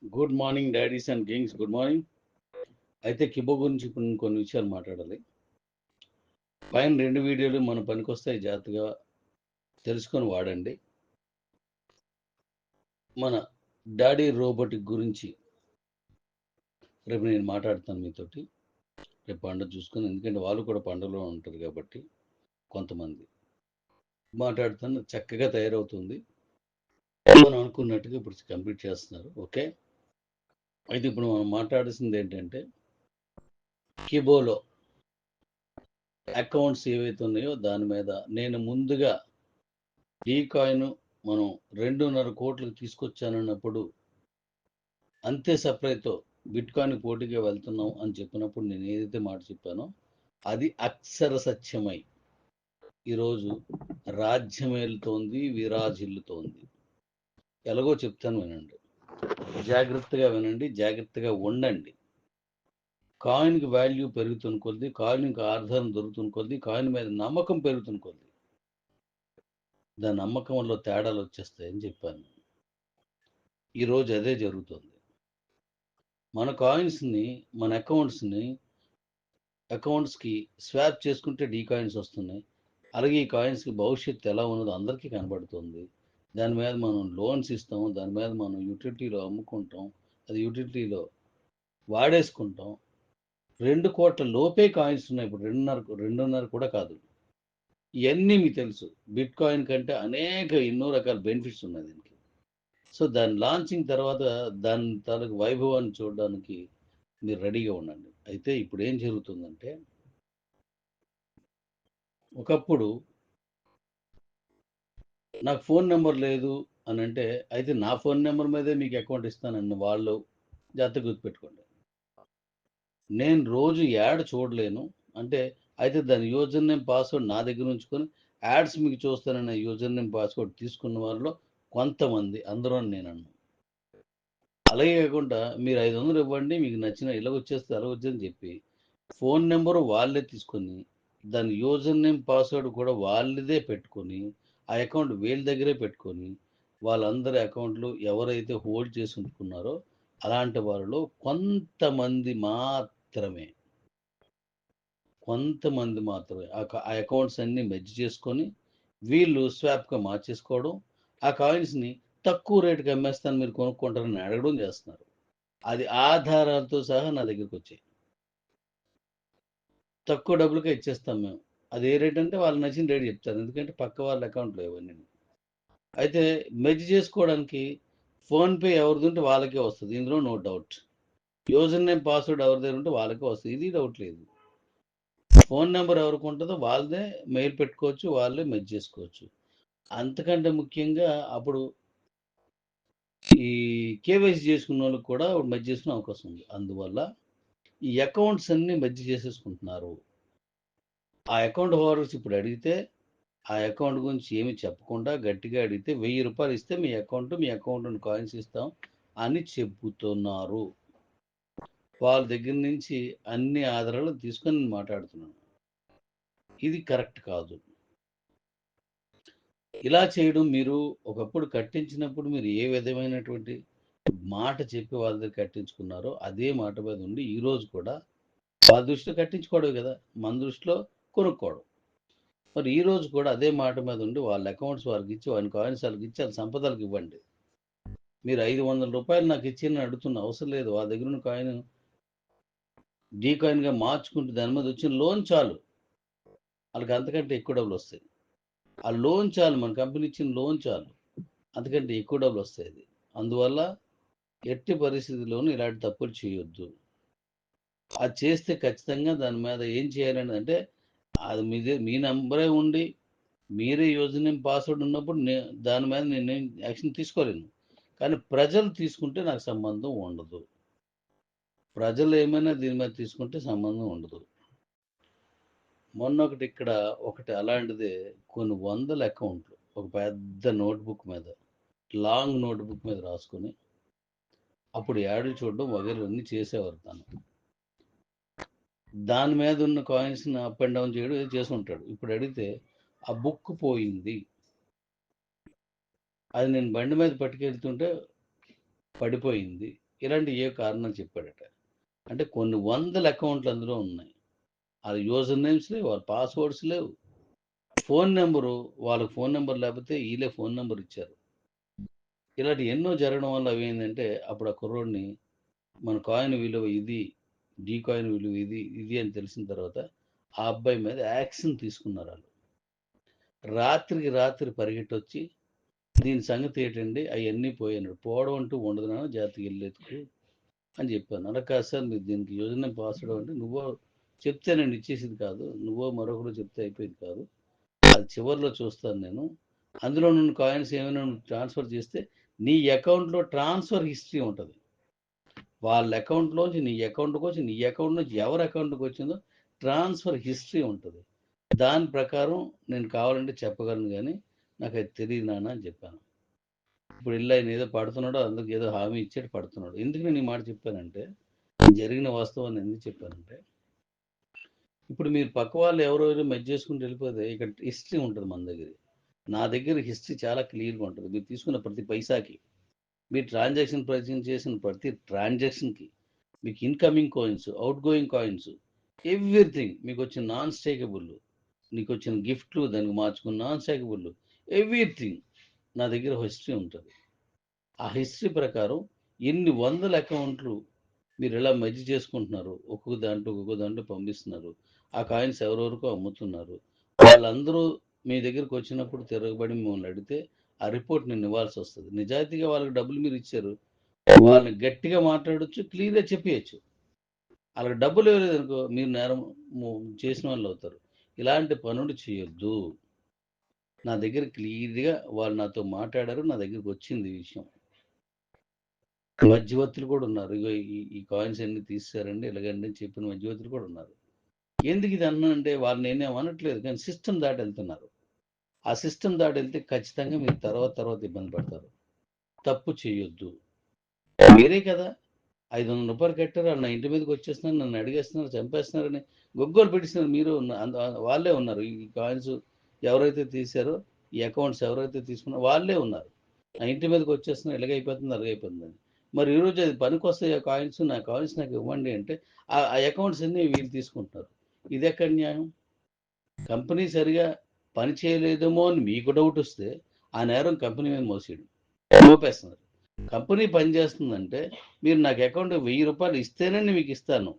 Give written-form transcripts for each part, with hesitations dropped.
Good morning daddy's and Kings, good morning. అయితే కిబో గురించి ఇప్పుడు కొన్ని విషయాలు మాట్లాడాలి. పైన 2 వీడియోలు మన పనికొస్తాయి, జాగ్రత్తగా తెలుసుకొని వాడండి. మన డాడీ రోబోటిక్ గురించి రేపు నేను మాట్లాడతాను మీతోటి. రేపు పండుగ చూసుకొని, ఎందుకంటే వాళ్ళు కూడా పండుగలో ఉంటారు కాబట్టి కొంతమంది మాట్లాడుతాను. చక్కగా తయారవుతుంది, మనం అనుకున్నట్టుగా ఇప్పుడు కంప్లీట్ చేస్తున్నారు. ఓకే, అయితే ఇప్పుడు మనం మాట్లాడాల్సింది ఏంటంటే కిబోలో అకౌంట్స్ ఏవైతే ఉన్నాయో దాని మీద నేను ముందుగా ఈ కాయిన్ మనం 2.5 కోట్లకు తీసుకొచ్చానన్నప్పుడు అంతే సప్లైతో బిట్ కాయిన్ పోటీగా వెళ్తున్నాం అని చెప్పినప్పుడు నేను ఏదైతే మాట చెప్పానో అది అక్షర సత్యమై ఈరోజు రాజ్యమేలుతోంది, విరాజిల్లుతోంది. ఎలాగో చెప్తాను, వినండి, జాగ్రత్తగా వినండి, జాగ్రత్తగా ఉండండి. కాయిన్కి వాల్యూ పెరుగుతున్న కొద్దీ, కాయిన్కి ఆధారం దొరుకుతున్న కొద్దీ, కాయిన్ మీద నమ్మకం పెరుగుతున్న కొద్దీ దాని నమ్మకంలో తేడాలు వచ్చేస్తాయని చెప్పాను. ఈరోజు అదే జరుగుతుంది. మన కాయిన్స్ని, మన అకౌంట్స్కి స్వాప్ చేసుకుంటే డీ కాయిన్స్ వస్తున్నాయి. అలాగే ఈ కాయిన్స్కి భవిష్యత్తు ఎలా ఉన్నదో అందరికీ కనబడుతుంది. దాని మీద మనం లోన్స్ ఇస్తాం, దాని మీద మనం యూటిలిటీలో అమ్ముకుంటాం, అది యూటిలిటీలో వాడేసుకుంటాం. 2 కోట్ల లోపే కాయిన్స్ ఉన్నాయి ఇప్పుడు, 2.5 కూడా కాదు. ఇవన్నీ మీకు తెలుసు. బిట్ కాయిన్ కంటే ఎన్నో రకాల బెనిఫిట్స్ ఉన్నాయి దీనికి. సో దాని లాంచింగ్ తర్వాత దాని తాలూకు వైభవాన్ని చూడడానికి మీరు రెడీగా ఉండండి. అయితే ఇప్పుడు ఏం జరుగుతుందంటే, ఒకప్పుడు నాకు ఫోన్ నెంబర్ లేదు అని అంటే, అయితే నా ఫోన్ నెంబర్ మీదే మీకు అకౌంట్ ఇస్తానన్న వాళ్ళు జాగ్రత్త గుర్తుపెట్టుకోండి. నేను రోజు యాడ్ చూడలేను అంటే, అయితే దాని యూజర్ నేమ్ పాస్వర్డ్ నా దగ్గర ఉంచుకొని యాడ్స్ మీకు చూస్తానన్న యూజర్ నేమ్ పాస్వర్డ్ తీసుకున్న వాళ్ళలో కొంతమంది, అందరూ నేను అన్నాను. అలాగే కాకుండా మీరు 500 ఇవ్వండి, మీకు నచ్చిన ఇలా వచ్చేస్తే అలా వచ్చేదని చెప్పి ఫోన్ నెంబరు వాళ్ళే తీసుకొని దాని యూజర్ నేమ్ పాస్వర్డ్ కూడా వాళ్ళదే పెట్టుకొని ఆ అకౌంట్ వీళ్ళ దగ్గరే పెట్టుకొని వాళ్ళందరి అకౌంట్లు ఎవరైతే హోల్డ్ చేసి ఉంచుకున్నారో అలాంటి వాళ్ళలో కొంతమంది మాత్రమే ఆ అకౌంట్స్ అన్ని మెర్జ్ చేసుకొని వీళ్ళు స్వాప్గా మార్చేసుకోవడం, ఆ కాయిన్స్ని తక్కువ రేటుకి అమ్మేస్తాను మీరు కొనుక్కుంటారని అడగడం చేస్తున్నారు. అది ఆధారాలతో సహా నా దగ్గరికి వచ్చాయి. తక్కువ డబ్బులకే ఇచ్చేస్తాం మేము. అది ఏ రేట్ అంటే వాళ్ళు నచ్చిన రేట్ చెప్తారు, ఎందుకంటే పక్క వాళ్ళ అకౌంట్లో ఇవన్నీ. అయితే మెర్జ్ చేసుకోవడానికి ఫోన్పే ఎవరిది ఉంటే వాళ్ళకే వస్తుంది, ఇందులో no doubt. User name password ఎవరి దగ్గర ఉంటే వాళ్ళకే వస్తుంది, ఇది డౌట్ లేదు. ఫోన్ నెంబర్ ఎవరికి ఉంటుందో వాళ్ళదే మెయిల్ పెట్టుకోవచ్చు, వాళ్ళే మెర్జ్ చేసుకోవచ్చు. అంతకంటే ముఖ్యంగా అప్పుడు ఈ కేవైసీ చేసుకున్న వాళ్ళకి కూడా మెర్జ్ చేసుకునే అవకాశం ఉంది. అందువల్ల ఈ అకౌంట్స్ అన్ని మెర్జ్ చేసేసుకుంటున్నారు. ఆ అకౌంట్ హోల్డర్స్ ఇప్పుడు అడిగితే ఆ అకౌంట్ గురించి ఏమి చెప్పకుండా గట్టిగా అడిగితే 1000 రూపాయలు ఇస్తే మీ అకౌంట్ కాయిన్స్ ఇస్తాం అని చెబుతున్నారు. వాళ్ళ దగ్గర నుంచి అన్ని ఆధారాలు తీసుకొని మాట్లాడుతున్నాను. ఇది కరెక్ట్ కాదు. ఇలా చేయడం, మీరు ఒకప్పుడు కట్టించినప్పుడు మీరు ఏ విధమైనటువంటి మాట చెప్పి వాళ్ళ దగ్గర కట్టించుకున్నారో అదే మాట మీద ఉండి ఈరోజు కూడా వాళ్ళ దృష్టిలో కట్టించుకోవడం కదా, మన దృష్టిలో కొనుక్కోవడం. మరి ఈ రోజు కూడా అదే మాట మీద ఉండి వాళ్ళ అకౌంట్స్ వాళ్ళకి ఇచ్చి, వాళ్ళ కాయిన్స్ వాళ్ళకి ఇచ్చి, వాళ్ళ సంపదలకు ఇవ్వండి. మీరు 500 రూపాయలు నాకు ఇచ్చి అడుగుతున్న అవసరం లేదు. వాళ్ళ దగ్గర ఉన్న కాయిన్ డీ కాయిన్గా మార్చుకుంటే దాని మీద వచ్చిన లోన్ చాలు, వాళ్ళకి అంతకంటే ఎక్కువ డబ్బులు వస్తాయి. ఆ లోన్ చాలు, మన కంపెనీ ఇచ్చిన లోన్ చాలు, అంతకంటే ఎక్కువ డబ్బులు వస్తాయి. అది అందువల్ల ఎట్టి పరిస్థితుల్లోనూ ఇలాంటి తప్పులు చేయొద్దు. అది చేస్తే ఖచ్చితంగా దాని మీద ఏం చేయాలని అంటే, అది మీ నంబరే ఉండి మీరే యూజర్ నేమ్ పాస్వర్డ్ ఉన్నప్పుడు దాని మీద నేనేం యాక్షన్ తీసుకోలేను. కానీ ప్రజలు తీసుకుంటే నాకు సంబంధం ఉండదు. ప్రజలు ఏమైనా దీని మీద తీసుకుంటే సంబంధం ఉండదు. మొన్న ఒకటి అలాంటిదే, కొన్ని వందల అకౌంట్లు ఒక పెద్ద నోట్బుక్ మీద, లాంగ్ నోట్బుక్ మీద రాసుకొని అప్పుడు యాడ్లు చూడడం వగైరా అన్నీ చేసేవారు. దాని మీద ఉన్న కాయిన్స్ని అప్ అండ్ డౌన్ చేయడం ఏదో చేసి ఉంటాడు. ఇప్పుడు అడిగితే ఆ బుక్ పోయింది, అది నేను బండి మీద పట్టుకెళ్తుంటే పడిపోయింది, ఇలాంటి ఏ కారణాలు చెప్పాడట. అంటే కొన్ని వందల అకౌంట్లు అందులో ఉన్నాయి. అది యూజర్ నేమ్స్ లేవు, వాళ్ళ పాస్వర్డ్స్ లేవు, ఫోన్ నెంబరు, వాళ్ళకి ఫోన్ నెంబర్ లేకపోతే వీళ్ళే ఫోన్ నెంబర్ ఇచ్చారు. ఇలాంటి ఎన్నో జరగడం వల్ల అవి ఏంటంటే అప్పుడు ఆ కుర్రోడిని మన కాయిన్ విలువ ఇది, డీ కాయిన్ విలువ ఇది ఇది అని తెలిసిన తర్వాత ఆ అబ్బాయి మీద యాక్షన్ తీసుకున్నారు వాళ్ళు. రాత్రికి రాత్రి పరిగెట్టొచ్చి దీని సంగతి ఏంటండి అవన్నీ పోయాడు, పోవడం అంటూ ఉండదు నాన్న, జాగ్రత్తగా వెళ్ళేందుకు అని చెప్పాను. అలా కాదు సార్, మీరు దీనికి యోజన పాస్వర్డ్ అంటే నువ్వో చెప్తే నేను ఇచ్చేసింది కాదు, నువ్వో మరొకరు చెప్తే అయిపోయింది కాదు, అది చివరిలో చూస్తాను నేను. అందులో నువ్వు కాయిన్స్ ఏమైనా ట్రాన్స్ఫర్ చేస్తే నీ అకౌంట్లో ట్రాన్స్ఫర్ హిస్టరీ ఉంటుంది. వాళ్ళ అకౌంట్లోంచి నీ అకౌంట్కి వచ్చి నీ అకౌంట్ నుంచి ఎవరి అకౌంట్కి వచ్చిందో ట్రాన్స్ఫర్ హిస్టరీ ఉంటుంది. దాని ప్రకారం నేను కావాలంటే చెప్పగలను, కానీ నాకు అది తెలియదు నాన్న అని చెప్పాను. ఇప్పుడు ఇల్లు ఆయన ఏదో పడుతున్నాడో అందుకు ఏదో హామీ ఇచ్చాడు, పడుతున్నాడు. ఎందుకు నేను ఈ మాట చెప్పానంటే, జరిగిన వాస్తవాన్ని ఎందుకు చెప్పానంటే, ఇప్పుడు మీరు పక్క వాళ్ళు ఎవరెవరు మెచ్ చేసుకుంటూ వెళ్ళిపోతే ఇక్కడ హిస్టరీ ఉంటుంది మన దగ్గర. నా దగ్గర హిస్టరీ చాలా క్లియర్గా ఉంటుంది. మీరు తీసుకున్న ప్రతి పైసాకి, మీరు ట్రాన్సాక్షన్ చేసిన ప్రతి ట్రాన్సాక్షన్కి, మీకు incoming coins, out going coins, everything, మీకు వచ్చిన నాన్ స్టేకబుల్, నీకు వచ్చిన గిఫ్ట్లు, దానికి మార్చుకున్న నాన్ స్టేకబుల్, ఎవ్రీథింగ్ నా దగ్గర హిస్టరీ ఉంటుంది. ఆ హిస్టరీ ప్రకారం ఎన్ని వందల అకౌంట్లు మీరు ఎలా మెర్జ్ చేసుకుంటున్నారు, ఒక్కొక్క దాంట్లో పంపిస్తున్నారు, ఆ కాయిన్స్ ఎవరెవరికో అమ్ముతున్నారు, వాళ్ళందరూ మీ దగ్గరికి వచ్చినప్పుడు తిరగబడి మిమ్మల్ని అడిగితే ఆ రిపోర్ట్ నేను ఇవ్వాల్సి వస్తుంది. నిజాయితీగా వాళ్ళకి డబ్బులు మీరు ఇచ్చారు, వాళ్ళని గట్టిగా మాట్లాడొచ్చు, క్లియర్గా చెప్పేయచ్చు. వాళ్ళకి డబ్బులు ఇవ్వలేదు అనుకో, మీరు నేరం చేసిన వాళ్ళు అవుతారు. ఇలాంటి పనులు చేయొద్దు. నా దగ్గర క్లియర్గా వాళ్ళు నాతో మాట్లాడారు, నా దగ్గరికి వచ్చింది ఈ విషయం. మధ్యవర్తులు కూడా ఉన్నారు. ఇగో ఈ కాయిన్స్ అన్ని తీసారండి, ఇలాగండి అని చెప్పిన మధ్యవర్తులు కూడా ఉన్నారు. ఎందుకు ఇది అన్నానంటే, వాళ్ళు నేనేం అనట్లేదు, కానీ సిస్టమ్ దాటి వెళ్తున్నారు. ఆ సిస్టమ్ దాటి వెళ్తే ఖచ్చితంగా మీరు తర్వాత ఇబ్బంది పడతారు. తప్పు చేయొద్దు. మీరే కదా 500 రూపాయలు కట్టారు, నా ఇంటి మీదకి వచ్చేస్తున్నారు, నన్ను అడిగేస్తున్నారు, చంపేస్తున్నారని గొగ్గోలు పెట్టిస్తున్నారు. మీరు వాళ్ళే ఉన్నారు. ఈ కాయిన్స్ ఎవరైతే తీశారో, ఈ అకౌంట్స్ ఎవరైతే తీసుకున్నారో వాళ్ళే ఉన్నారు. నా ఇంటి మీదకి వచ్చేస్తున్నారు, ఇలాగైపోతుంది అలాగైపోతుందని. మరి ఈరోజు అది పనికొస్తాయి ఆ కాయిన్స్, నా కాయిన్స్ నాకు ఇవ్వండి అంటే ఆ అకౌంట్స్ అన్ని వీళ్ళు తీసుకుంటున్నారు. ఇది ఎక్కడ న్యాయం? కంపెనీ సరిగా పని చేయలేదేమో అని మీకు డౌట్ వస్తే ఆ నేరం కంపెనీ మీద మోపేస్తున్నారు. కంపెనీ పనిచేస్తుందంటే మీరు నాకు అకౌంట్ 1000 రూపాయలు ఇస్తేనే మీకు ఇస్తాను.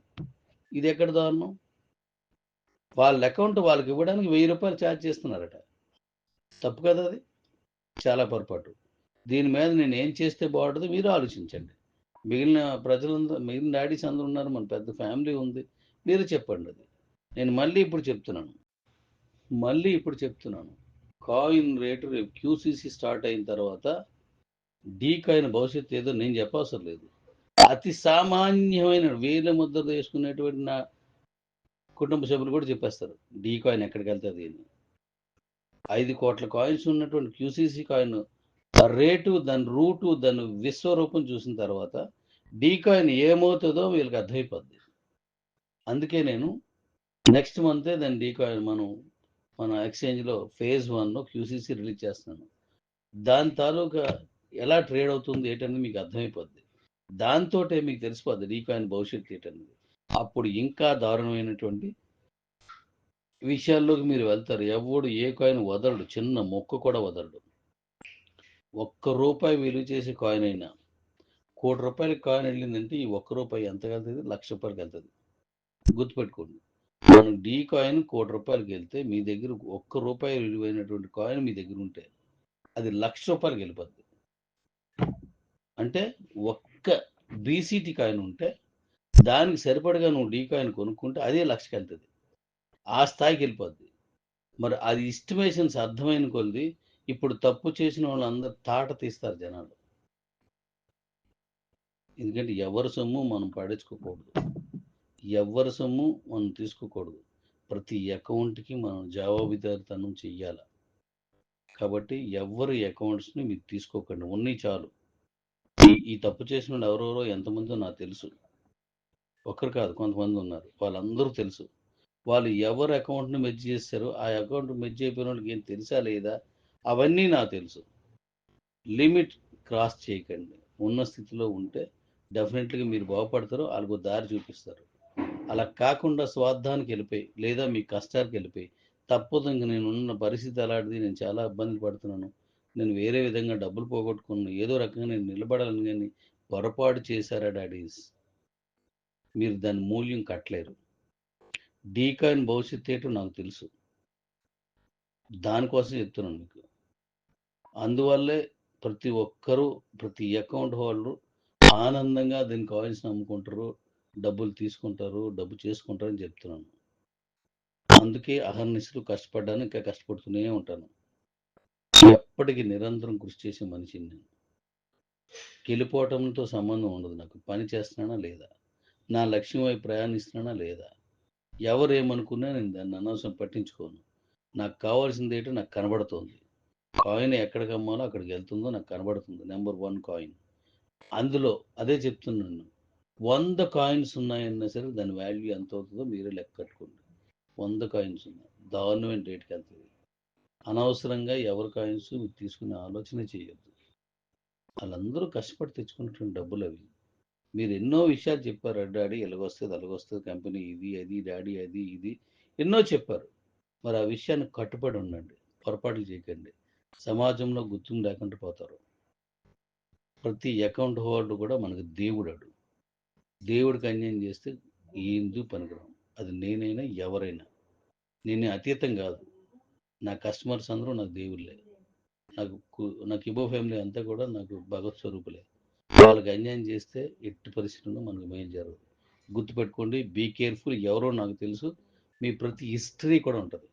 ఇది ఎక్కడ దారుణం? వాళ్ళ అకౌంట్ వాళ్ళకి ఇవ్వడానికి 1000 రూపాయలు ఛార్జ్ చేస్తున్నారట. తప్పు కదా అది? చాలా పొరపాటు. దీని మీద నేను ఏం చేస్తే బాగుంటుందో మీరు ఆలోచించండి. మిగిలిన ప్రజలందరూ, మిగిలిన డాడీస్ అందరూ ఉన్నారు, మన పెద్ద ఫ్యామిలీ ఉంది, మీరు చెప్పండి అది. నేను మళ్ళీ ఇప్పుడు చెప్తున్నాను, కాయిన్ రేటు రేపు క్యూసీసీ స్టార్ట్ అయిన తర్వాత డీ కాయిన్ భవిష్యత్తు ఏదో నేను చెప్పవసరం లేదు. అతి సామాన్యమైన వేల ముద్రలు వేసుకునేటువంటి నా కుటుంబ సభ్యులు కూడా చెప్పేస్తారు డీ కాయిన్ ఎక్కడికి వెళ్తుంది అని. 5 కోట్ల కాయిన్స్ ఉన్నటువంటి క్యూసీసీ కాయిన్ రేటు, దాని రూటు, దాని విశ్వరూపం చూసిన తర్వాత డీ కాయిన్ ఏమవుతుందో వీళ్ళకి అర్థమైపోద్ది. అందుకే నేను నెక్స్ట్ మంతే దాని డీ కాయిన్ మన ఎక్స్చేంజ్లో ఫేజ్ 1లో క్యూసీసీ రిలీజ్ చేస్తున్నాను. దాని తాలూకా ఎలా ట్రేడ్ అవుతుంది ఏంటనేది మీకు అర్థమైపోద్ది. దాంతో మీకు తెలిసిపోద్ది డీ కాయిన్ భవిష్యత్తు ఏంటనేది. అప్పుడు ఇంకా దారుణమైనటువంటి విషయాల్లోకి మీరు వెళ్తారు. ఎవడు ఏ కాయిన్ వదలడు, చిన్న మొక్క కూడా వదలడు. ₹1 విలువ చేసే కాయిన్ అయినా, ₹1,00,00,000 కాయిన్ వెళ్ళిందంటే ఈ ₹1 ఎంత వెళ్తుంది? ₹1,00,000 వెళ్తుంది. గుర్తుపెట్టుకోండి. మనం డీ కాయిన్ ₹1,00,00,000 వెళ్తే మీ దగ్గర ₹1 విలువైనటువంటి కాయిన్ మీ దగ్గర ఉంటే అది ₹1,00,000 వెళ్ళిపోద్ది. అంటే ఒక్క బీసీటీ కాయిన్ ఉంటే దానికి సరిపడగా నువ్వు డీ కాయిన్ కొనుక్కుంటే అదే 1,00,000 వెళ్తుంది. ఆ స్థాయికి వెళ్ళిపోద్ది. మరి అది ఎస్టిమేషన్స్ అర్థమైన కొద్ది ఇప్పుడు తప్పు చేసిన వాళ్ళందరూ తాట తీస్తారు జనాలు. ఎందుకంటే ఎవరి సొమ్ము మనం పడేసుకోకూడదు, ఎవరి సొమ్ము మనం తీసుకోకూడదు. ప్రతి అకౌంట్కి మనం జవాబుదారితనం చెయ్యాలి. కాబట్టి ఎవరి అకౌంట్స్ని మీరు తీసుకోకండి, ఉన్నాయి చాలు. ఈ తప్పు చేసిన వాళ్ళు ఎవరెవరో ఎంతమందో నాకు తెలుసు, ఒక్కరు కాదు కొంతమంది ఉన్నారు, వాళ్ళందరూ తెలుసు. వాళ్ళు ఎవరు అకౌంట్ని మెర్జ్ చేస్తారో ఆ అకౌంట్ మెర్జ్ అయిపోయిన వాళ్ళకి ఏం తెలుసా లేదా అవన్నీ నాకు తెలుసు. లిమిట్ క్రాస్ చేయకండి. ఉన్న స్థితిలో ఉంటే డెఫినెట్‌గా మీరు బాగుపడతారు. ఆళ్ళకో దారి చూపిస్తారు. అలా కాకుండా స్వార్థానికి వెళ్ళిపోయి, లేదా మీ కష్టానికి వెళ్ళిపోయి, తప్పదు ఇంక నేనున్న పరిస్థితి అలాంటిది. నేను చాలా ఇబ్బందులు పడుతున్నాను. నేను వేరే విధంగా డబ్బులు పోగొట్టుకున్నాను. ఏదో రకంగా నేను నిలబడాలని గాని పొరపాటు చేశారా డాడీస్, మీరు దాని మూల్యం కట్టలేరు. డీకాన్ భవిష్యత్తు ఏంటో నాకు తెలుసు. దానికోసం చెప్తున్నాను మీకు. అందువల్లే ప్రతి ఒక్కరూ, ప్రతి అకౌంట్ హోల్డరు ఆనందంగా దీని కాయిన్స్ అమ్ముకుంటారు, డబ్బులు తీసుకుంటారు, డబ్బు చేసుకుంటారని చెప్తున్నాను. అందుకే అహర్నిశలు కష్టపడ్డాను, ఇంకా కష్టపడుతూనే ఉంటాను. ఎప్పటికీ నిరంతరం కృషి చేసే మనిషిని నేను. గెలిపోవటంతో సంబంధం ఉండదు నాకు. పని చేస్తున్నానా లేదా, నా లక్ష్యం వైపు ప్రయాణిస్తున్నానా లేదా, ఎవరేమనుకున్నా నేను దాన్ని అనవసరం పట్టించుకోను. నాకు కావాల్సింది ఏంటో నాకు కనబడుతోంది. కాయిన్ ఎక్కడికి అమ్మాలో అక్కడికి వెళ్తుందో నాకు కనబడుతుంది. Number 1 coin. అందులో అదే చెప్తున్నాను. 100 కాయిన్స్ ఉన్నాయన్నా సరే దాని వాల్యూ ఎంత అవుతుందో మీరే లెక్క కట్టుకోండి. 100 కాయిన్స్ ఉన్నాయి. దారుణమైన రేటుకి వెళ్తుంది. అనవసరంగా ఎవరి కాయిన్స్ మీరు తీసుకునే ఆలోచన చేయొద్దు. వాళ్ళందరూ కష్టపడి తెచ్చుకున్నటువంటి డబ్బులు అవి. మీరు ఎన్నో విషయాలు చెప్పారు. డాడీ ఇలాగొస్తుంది, అలాగొస్తుంది, కంపెనీ ఇది, అది, డాడీ అది, ఇది ఎన్నో చెప్పారు. మరి ఆ విషయానికి కట్టుబడి ఉండండి. పొరపాట్లు చేయకండి. సమాజంలో గుర్తింపు లేకుండా పోతారు. ప్రతి అకౌంట్ హోల్డర్ కూడా మనకు దేవుడాడు. దేవుడికి అన్యాయం చేస్తే ఏందు పనికిరాం. అది నేనైనా ఎవరైనా. నేనే అతీతం కాదు. నా కస్టమర్స్ అందరూ నాకు దేవుళ్ళే. నాకు ఇబో ఫ్యామిలీ అంతా కూడా నాకు భగవత్ స్వరూపులే. వాళ్ళకి అన్యాయం చేస్తే ఎట్టి పరిస్థితుల్లో మనకు మేలు జరగదు. గుర్తుపెట్టుకోండి. Be careful. ఎవరో నాకు తెలుసు. మీ ప్రతి హిస్టరీ కూడా ఉంటుంది.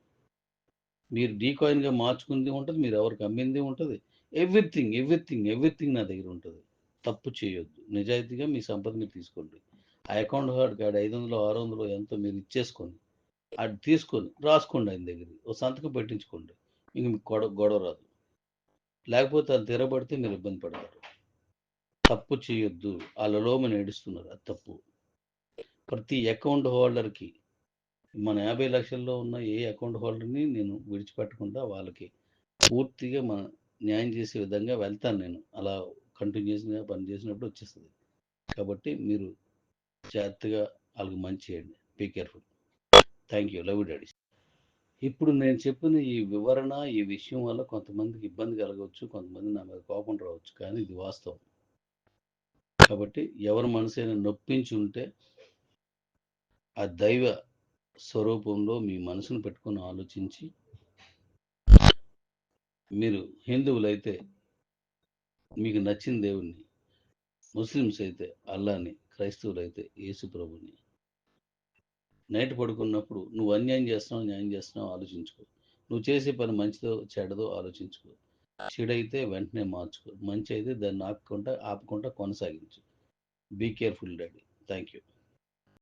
మీరు డీకాయిన్గా మార్చుకుంది ఉంటుంది, మీరు ఎవరికి అమ్మింది ఉంటుంది. ఎవ్రీథింగ్ ఎవ్రీథింగ్ ఎవ్రీథింగ్ నా దగ్గర ఉంటుంది. తప్పు చేయొద్దు. నిజాయితీగా మీ సంపద మీరు తీసుకోండి. ఆ అకౌంట్ హార్డ్ కార్డ్ 500 600 ఎంతో మీరు ఇచ్చేసుకొని అది తీసుకొని రాసుకోండి ఆయన దగ్గర. ఓ సంతకం పెట్టించుకోండి. ఇంక మీకు గొడవ రాదు. లేకపోతే అది తిరగబడితే మీరు ఇబ్బంది పడతారు. తప్పు చేయొద్దు. వాళ్ళలో మనం ఏడుస్తున్నారు. అది తప్పు. ప్రతి అకౌంట్ హోల్డర్కి మన 50 లక్షల్లో ఉన్న ఏ అకౌంట్ హోల్డర్ని నేను విడిచిపెట్టకుండా వాళ్ళకి పూర్తిగా న్యాయం చేసే విధంగా వెళ్తాను నేను. అలా కంటిన్యూస్గా పని చేసినప్పుడు వచ్చేస్తుంది. కాబట్టి మీరు జాగ్రత్తగా వాళ్ళకి మంచి చేయండి. Be careful. Thank you. Love you daddy. ఇప్పుడు నేను చెప్పిన ఈ వివరణ, ఈ విషయం వల్ల కొంతమందికి ఇబ్బంది కలగవచ్చు, కొంతమంది నా మీద కోపం రావచ్చు, కానీ ఇది వాస్తవం. కాబట్టి ఎవరి మనసైనా నొప్పించి ఉంటే ఆ దైవ స్వరూపంలో మీ మనసును పెట్టుకొని ఆలోచించి, మీరు హిందువులైతే మీకు నచ్చిన దేవుణ్ణి, ముస్లిమ్స్ అయితే అల్లాని, క్రైస్తవులైతే యేసు ప్రభుని నైట్ పడుకున్నప్పుడు నువ్వు అన్యాయం చేస్తున్నావు, న్యాయం చేస్తున్నావు ఆలోచించుకో. నువ్వు చేసే పని మంచిదో చెడదో ఆలోచించుకో. చెడైతే వెంటనే మార్చుకో. మంచి అయితే దాన్ని ఆపకుండా కొనసాగించు. Be careful daddy. Thank you.